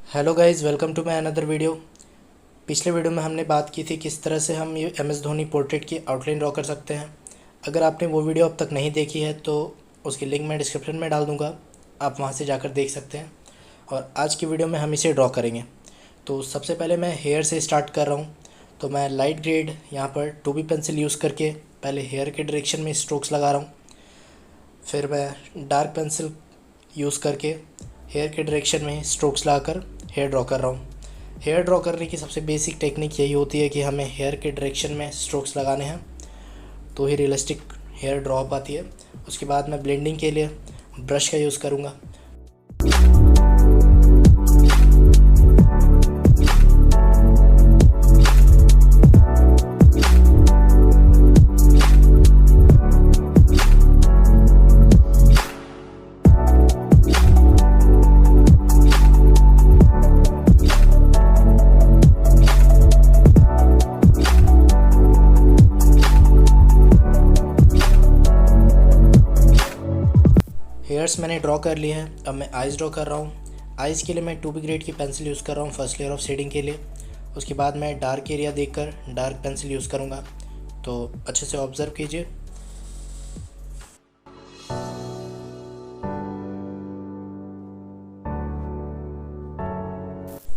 Hello guys, welcome to my another video. पिछले video में हमने बात की थी किस तरह से हम ये एम एस धोनी पोर्ट्रेट की आउटलाइन ड्रॉ कर सकते हैं। अगर आपने वो वीडियो अब तक नहीं देखी है तो उसकी लिंक मैं डिस्क्रिप्शन में डाल दूँगा, आप वहाँ से जाकर देख सकते हैं। और आज की वीडियो में हम इसे ड्रॉ करेंगे। तो सबसे पहले मैं हेयर से स्टार्ट कर रहा हूँ। तो मैं लाइट ग्रेड यहाँ पर 2B पेंसिल यूज़ करके पहले हेयर के डायरेक्शन में स्ट्रोक्स लगा रहा हूँ। फिर मैं डार्क पेंसिल यूज़ करके हेयर के डायरेक्शन में स्ट्रोक्स लगाकर हेयर ड्रॉ कर रहा हूँ। हेयर ड्रॉ करने की सबसे बेसिक टेक्निक यही होती है कि हमें हेयर के डायरेक्शन में स्ट्रोक्स लगाने हैं, तो ही रियलिस्टिक हेयर ड्रॉ पाती है। उसके बाद मैं ब्लेंडिंग के लिए ब्रश का यूज़ करूँगा। हेयर्स मैंने ड्रॉ कर लिए हैं। अब मैं आइज़ ड्रॉ कर रहा हूँ। आइज़ के लिए मैं 2B ग्रेड की पेंसिल यूज़ कर रहा हूँ फर्स्ट लेयर ऑफ शेडिंग के लिए। उसके बाद मैं डार्क एरिया देखकर डार्क पेंसिल यूज़ करूँगा, तो अच्छे से ऑब्ज़र्व कीजिए।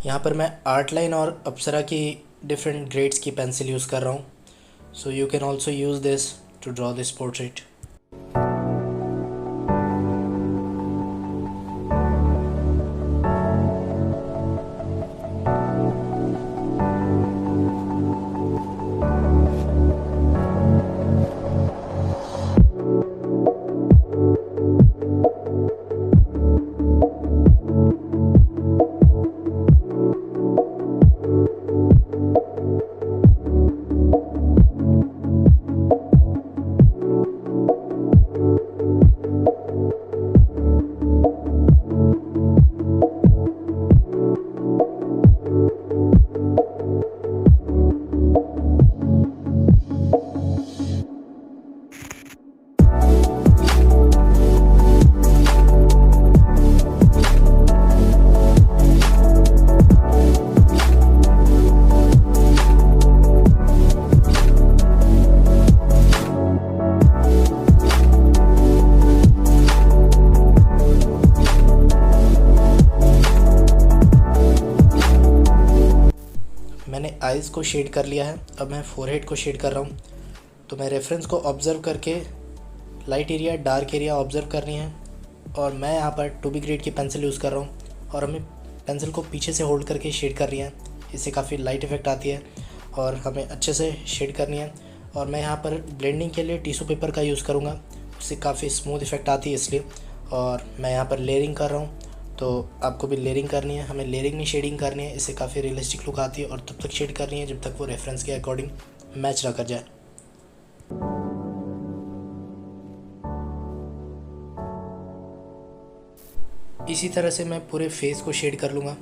यहाँ पर मैं आर्टलाइन और अप्सरा की डिफरेंट ग्रेड्स की पेंसिल यूज़ कर रहा हूँ। So you can also use this to draw this portrait. मैंने आइज़ को शेड कर लिया है। अब मैं फोरहेड को शेड कर रहा हूँ। तो मैं रेफरेंस को ऑब्ज़र्व करके light area dark area observe करनी है। और मैं यहाँ पर 2B ग्रेड की पेंसिल यूज़ कर रहा हूँ और हमें पेंसिल को पीछे से होल्ड करके शेड करनी है। इससे काफ़ी लाइट इफ़ेक्ट आती है और हमें अच्छे से शेड करनी है। और मैं यहाँ पर ब्लेंडिंग के लिए टिश्यू पेपर का यूज़ करूँगा, उससे काफ़ी स्मूथ इफ़ेक्ट आती है इसलिए। और मैं यहाँ पर लेयरिंग कर रहा हूँ, तो आपको भी लेयरिंग करनी है। हमें लेयरिंग नहीं शेडिंग करनी है, इससे काफ़ी रियलिस्टिक लुक आती है। और तब तक शेड करनी है जब तक वो रेफरेंस के अकॉर्डिंग मैच ना कर जाए। इसी तरह से मैं पूरे फेस को शेड कर लूँगा।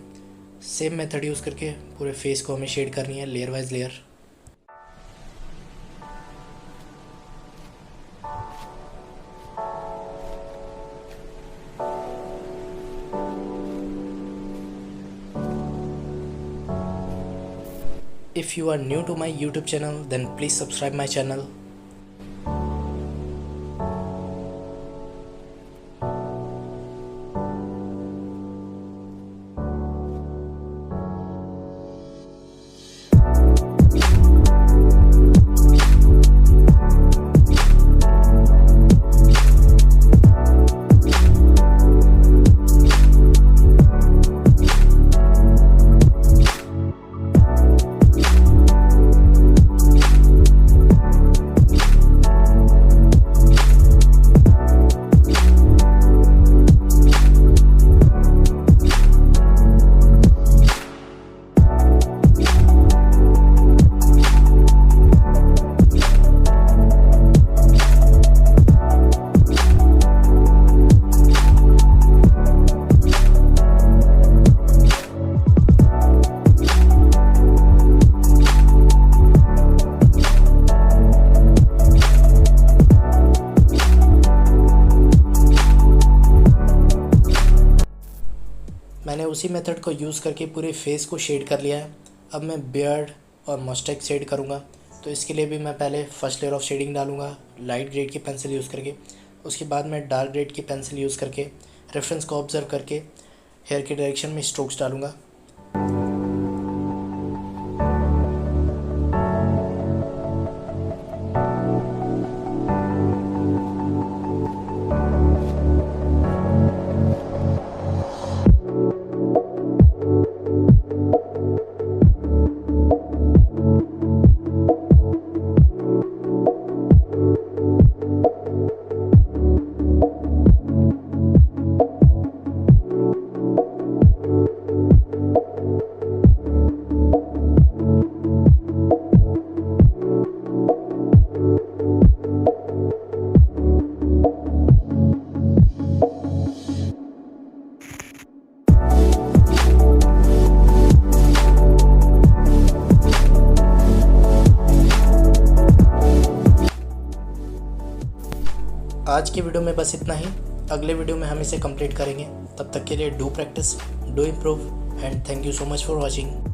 सेम मेथड यूज़ करके पूरे फेस को हमें शेड करनी है, layer wise layer. If you are new to my YouTube channel, then please subscribe my channel. उसी मेथड को यूज़ करके पूरे फेस को शेड कर लिया है। अब मैं बियर्ड और मस्टैच शेड करूँगा, तो इसके लिए भी मैं पहले फर्स्ट लेयर ऑफ शेडिंग डालूँगा लाइट ग्रेड की पेंसिल यूज़ करके। उसके बाद मैं डार्क ग्रेड की पेंसिल यूज़ करके रेफरेंस को ऑब्जर्व करके हेयर के डायरेक्शन में स्ट्रोक्स डालूँगा। आज की वीडियो में बस इतना ही। अगले वीडियो में हम इसे कंप्लीट करेंगे। तब तक के लिए do practice, do improve and thank you so much for watching.